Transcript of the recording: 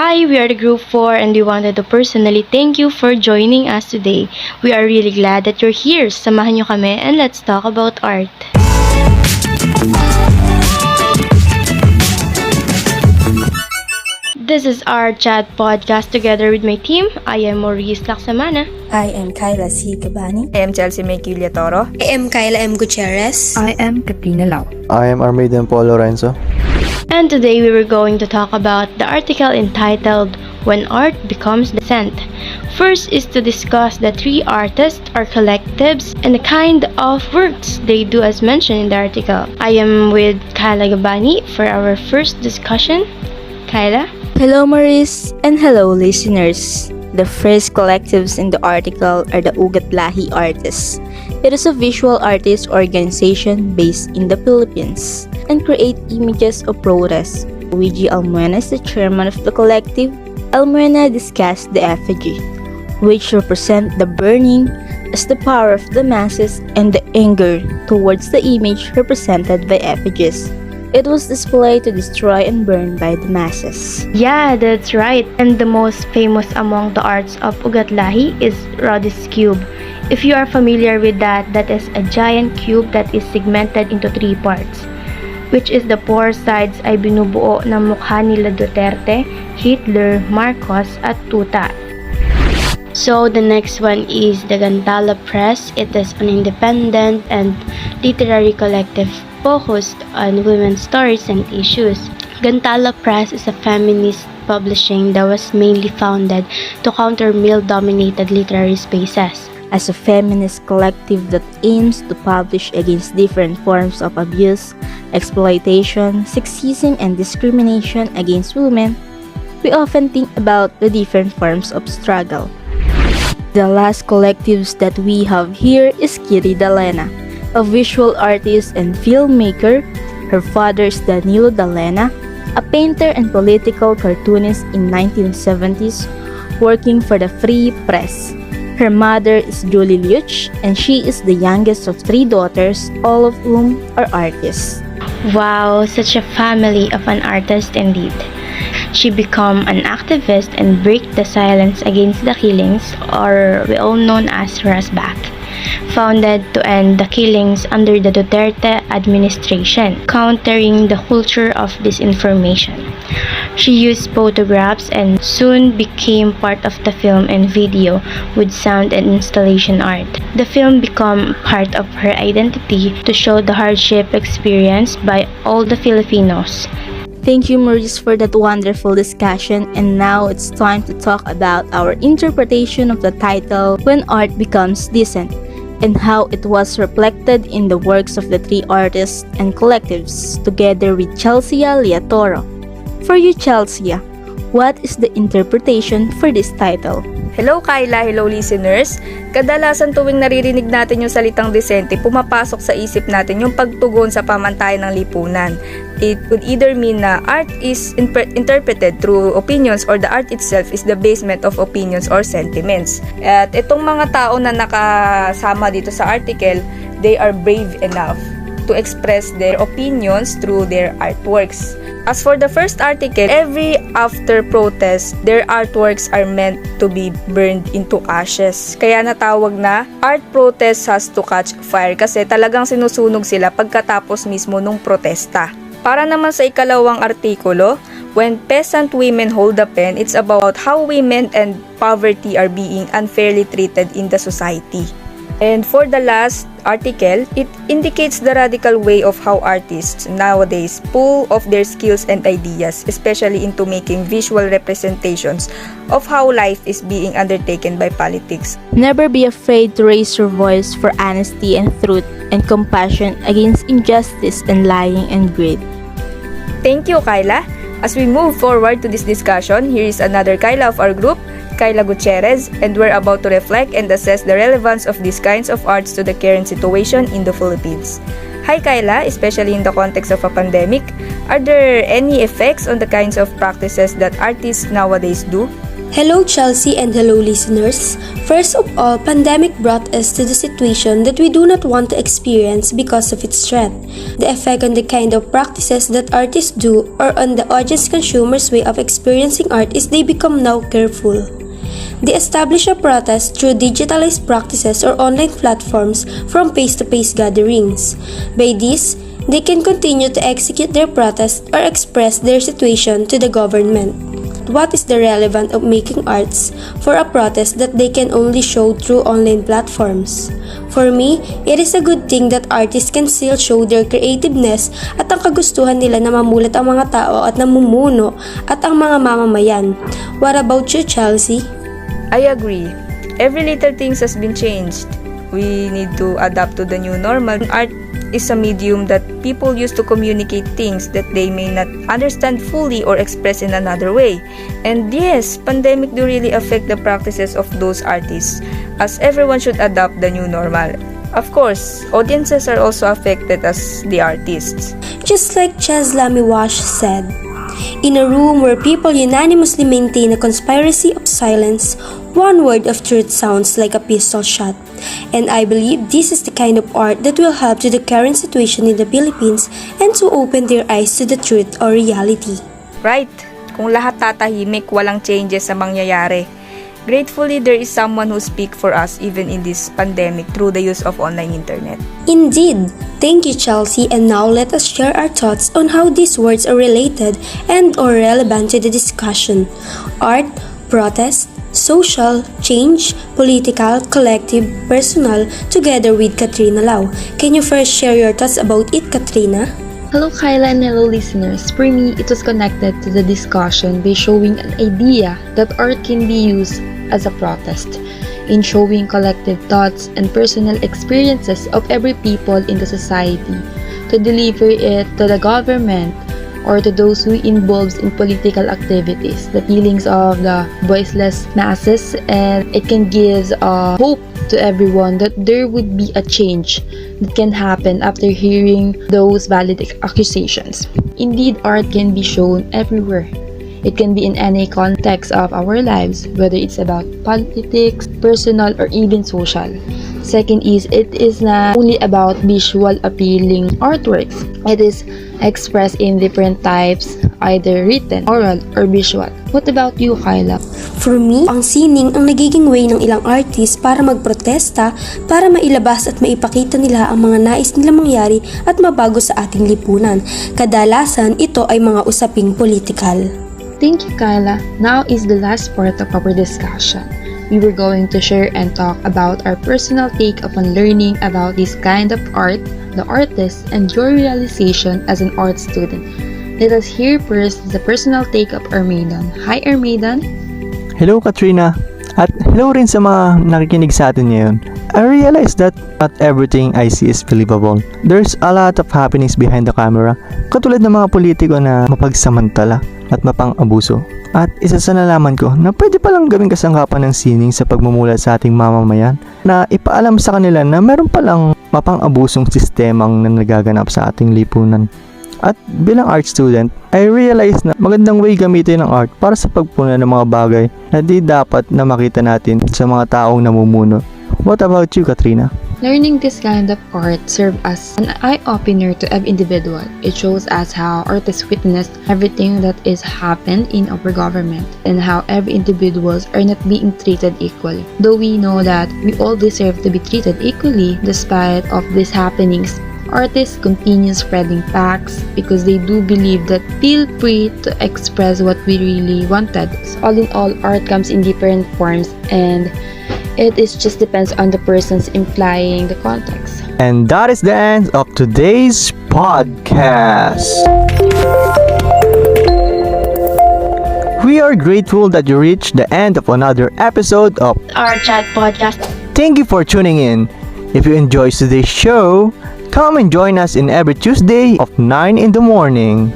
Hi, we are the Group 4 and we wanted to personally thank you for joining us today. We are really glad that you're here. Samahan nyo kami and let's talk about art. This is our chat podcast together with my team. I am Maurice Laksamana. I am Kyla C. Cabani. I am Chelsea May Toro. I am Kyla M. Gutierrez. I am Katrina Lau. I am Armiden Paul Lorenzo. And today we were going to talk about the article entitled When Art Becomes Dissent. First is to discuss the three artists or collectives and the kind of works they do as mentioned in the article. I am with Kyla Gabani for our first discussion. Kyla? Hello Maurice and hello listeners. The first collectives in the article are the Ugat Lahi artists. It is a visual artist organization based in the Philippines and create images of protest. Luigi Almuena is the chairman of the collective. Almuena discussed the effigy, which represent the burning as the power of the masses and the anger towards the image represented by effigies. It was displayed to destroy and burn by the masses. Yeah, that's right. And the most famous among the arts of Ugat Lahi is Roddy's Cube. If you are familiar with that is a giant cube that is segmented into three parts, which is the four sides ay binubuo ng mukha nila Duterte, Hitler, Marcos, at Tuta. So the next one is the Gantala Press. It is an independent and literary collective focused on women's stories and issues. Gantala Press is a feminist publishing that was mainly founded to counter male-dominated literary spaces. As a feminist collective that aims to publish against different forms of abuse, exploitation, sexism, and discrimination against women, we often think about the different forms of struggle. The last collectives that we have here is Kiri Dalena, a visual artist and filmmaker. Her father is Danilo Dalena, a painter and political cartoonist in 1970s, working for the Free Press. Her mother is Julie Luch, and she is the youngest of three daughters, all of whom are artists. Wow, such a family of an artist indeed. She became an activist and break the silence against the killings, or we all known as Rasback, founded to end the killings under the Duterte administration, countering the culture of disinformation. She used photographs and soon became part of the film and video with sound and installation art. The film became part of her identity to show the hardship experienced by all the Filipinos. Thank you, Maurice, for that wonderful discussion. And now it's time to talk about our interpretation of the title When Art Becomes Decent and how it was reflected in the works of the three artists and collectives together with Chelsea Liatoro. For you, Chelsea, what is the interpretation for this title? Hello Kyla, hello listeners. Kadalasan tuwing naririnig natin yung salitang disente, pumapasok sa isip natin yung pagtugon sa pamantayan ng lipunan. It would either mean na art is interpreted through opinions or the art itself is the basement of opinions or sentiments. At itong mga tao na nakasama dito sa article, they are brave enough to express their opinions through their artworks. As for the first article, every after protest, their artworks are meant to be burned into ashes. Kaya natawag na art protest has to catch fire kasi talagang sinusunog sila pagkatapos mismo nung protesta. Para naman sa ikalawang artikulo, when peasant women hold the pen, it's about how women and poverty are being unfairly treated in the society. And for the last article, it indicates the radical way of how artists nowadays pull off their skills and ideas, especially into making visual representations of how life is being undertaken by politics. Never be afraid to raise your voice for honesty and truth and compassion against injustice and lying and greed. Thank you, Kyla. As we move forward to this discussion, here is another Kyla of our group, Kyla Gutierrez, and we're about to reflect and assess the relevance of these kinds of arts to the current situation in the Philippines. Hi Kyla, especially in the context of a pandemic, Are there any effects on the kinds of practices that artists nowadays do? Hello Chelsea and hello listeners. First of all, pandemic brought us to the situation that we do not want to experience because of its threat. The effect on the kind of practices that artists do or on the audience consumers' way of experiencing art is they become now careful. They establish a protest through digitalized practices or online platforms from face-to-face gatherings. By this, they can continue to execute their protest or express their situation to the government. What is the relevance of making arts for a protest that they can only show through online platforms? For me, it is a good thing that artists can still show their creativeness at ang kagustuhan nila na mamulat ang mga tao at namumuno at ang mga mamamayan. What about you, Chelsea? I agree. Every little things has been changed. We need to adapt to the new normal. Art is a medium that people use to communicate things that they may not understand fully or express in another way. And yes, pandemic do really affect the practices of those artists, as everyone should adapt the new normal. Of course, audiences are also affected as the artists. Just like Cheslami Wash said, in a room where people unanimously maintain a conspiracy of silence, one word of truth sounds like a pistol shot. And I believe this is the kind of art that will help to the current situation in the Philippines and to open their eyes to the truth or reality. Right? Kung lahat tatahimik, walang changes sa mangyayari. Gratefully, there is someone who speaks for us even in this pandemic through the use of online internet. Indeed. Thank you, Chelsea, and now let us share our thoughts on how these words are related and or relevant to the discussion. Art, protest, social, change, political, collective, personal, together with Katrina Lau. Can you first share your thoughts about it, Katrina? Hello Kyla and hello listeners. For me, it was connected to the discussion by showing an idea that art can be used as a protest in showing collective thoughts and personal experiences of every people in the society to deliver it to the government or to those who involves in political activities, the feelings of the voiceless masses, and it can give hope to everyone that there would be a change that can happen after hearing those valid accusations. Indeed, art can be shown everywhere. It can be in any context of our lives, whether it's about politics, personal, or even social. Second is, it is not only about visual appealing artworks. It is expressed in different types, either written, oral, or visual. What about you, Kyla? For me, ang sining ang nagiging way ng ilang artist para magprotesta, para mailabas at maipakita nila ang mga nais nilang mangyari at mabago sa ating lipunan. Kadalasan, ito ay mga usaping politikal. Thank you, Kyla. Now is the last part of our discussion. We were going to share and talk about our personal take upon learning about this kind of art, the artist, and your realization as an art student. Let us hear first the personal take of Armadan. Hi, Armadan! Hello Katrina! At hello rin sa mga nakikinig sa atin ngayon. I realize that not everything I see is believable. There's a lot of happenings behind the camera, katulad ng mga politiko na mapagsamantala at mapang-abuso. At isa sa nalaman ko na pwede palang gawing kasangkapan ng sining sa pagmumulat sa ating mamamayan na ipaalam sa kanila na meron palang mapang-abusong sistemang na nagaganap sa ating lipunan. At bilang art student, I realized na magandang way gamitin ang art para sa pagpuna ng mga bagay na di dapat na makita natin sa mga taong namumuno. What about you, Katrina? Learning this kind of art serves as an eye-opener to every individual. It shows us how artists witnessed everything that is happened in our government and how every individuals are not being treated equally. Though we know that we all deserve to be treated equally despite of these happenings, artists continue spreading facts because they do believe that feel free to express what we really wanted. So all in all, art comes in different forms and it just depends on the person's implying the context. And that is the end of today's podcast. We are grateful that you reached the end of another episode of Our chat podcast. Thank you for tuning in. If you enjoyed today's show, come and join us in every Tuesday of 9 in the morning.